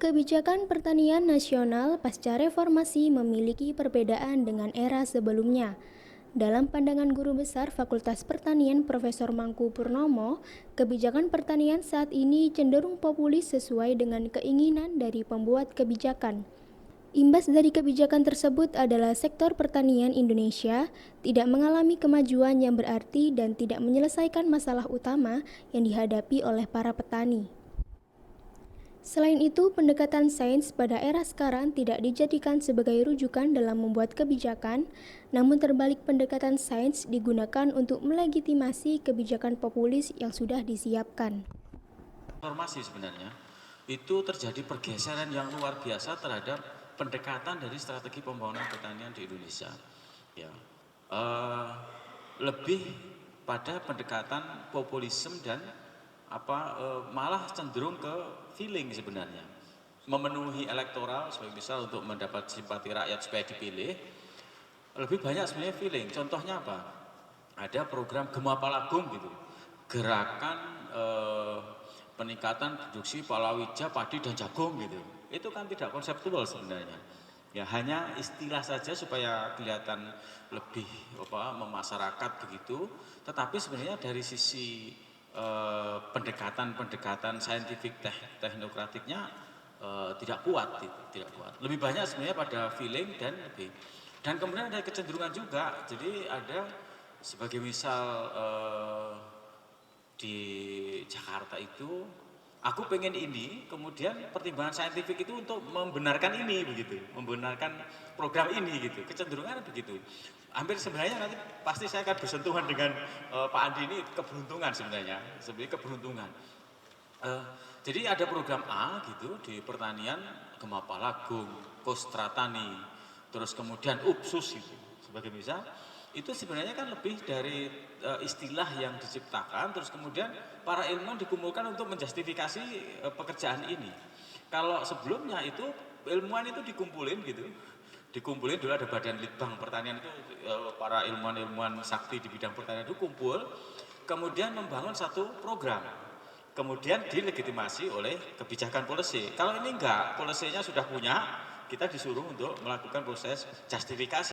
Kebijakan pertanian nasional pasca reformasi memiliki perbedaan dengan era sebelumnya. Dalam pandangan Guru Besar Fakultas Pertanian Profesor Mangku Purnomo, kebijakan pertanian saat ini cenderung populis sesuai dengan keinginan dari pembuat kebijakan. Imbas dari kebijakan tersebut adalah sektor pertanian Indonesia tidak mengalami kemajuan yang berarti dan tidak menyelesaikan masalah utama yang dihadapi oleh para petani. Selain itu, pendekatan sains pada era sekarang tidak dijadikan sebagai rujukan dalam membuat kebijakan, namun terbalik pendekatan sains digunakan untuk melegitimasi kebijakan populis yang sudah disiapkan. Reformasi sebenarnya itu terjadi pergeseran yang luar biasa terhadap pendekatan dari strategi pembangunan pertanian di Indonesia. Ya, lebih pada pendekatan populisme dan malah cenderung ke feeling sebenarnya, memenuhi elektoral sebagai misal untuk mendapat simpati rakyat supaya dipilih. Lebih banyak sebenarnya feeling. Contohnya apa? Ada program Gema Palagung gitu, gerakan peningkatan produksi palawija, padi dan jagung gitu. Itu kan tidak konseptual sebenarnya. Ya hanya istilah saja supaya kelihatan lebih memasyarakat begitu. Tetapi sebenarnya dari sisi pendekatan saintifik teknokratiknya tidak kuat, tidak kuat. Lebih banyak sebenarnya pada feeling dan kemudian ada kecenderungan juga. Jadi ada sebagai misal di Jakarta itu aku pengen ini, kemudian pertimbangan saintifik itu untuk membenarkan ini begitu, membenarkan program ini gitu. Kecenderungan begitu. Hampir sebenarnya nanti pasti saya akan bersentuhan dengan Pak Andi, ini keberuntungan sebenarnya keberuntungan. Jadi ada program A gitu di pertanian, Gema Palagung, Kostratani, terus kemudian UPSUS itu sebagai misal. Itu sebenarnya kan lebih dari istilah yang diciptakan, terus kemudian para ilmuwan dikumpulkan untuk menjustifikasi pekerjaan ini. Kalau sebelumnya itu ilmuwan itu dikumpulin gitu, dikumpulin dulu ada Badan Litbang Pertanian itu, para ilmuwan-ilmuwan sakti di bidang pertanian itu kumpul, kemudian membangun satu program, kemudian dilegitimasi oleh kebijakan policy. Kalau ini enggak, polisinya sudah punya, kita disuruh untuk melakukan proses justifikasi.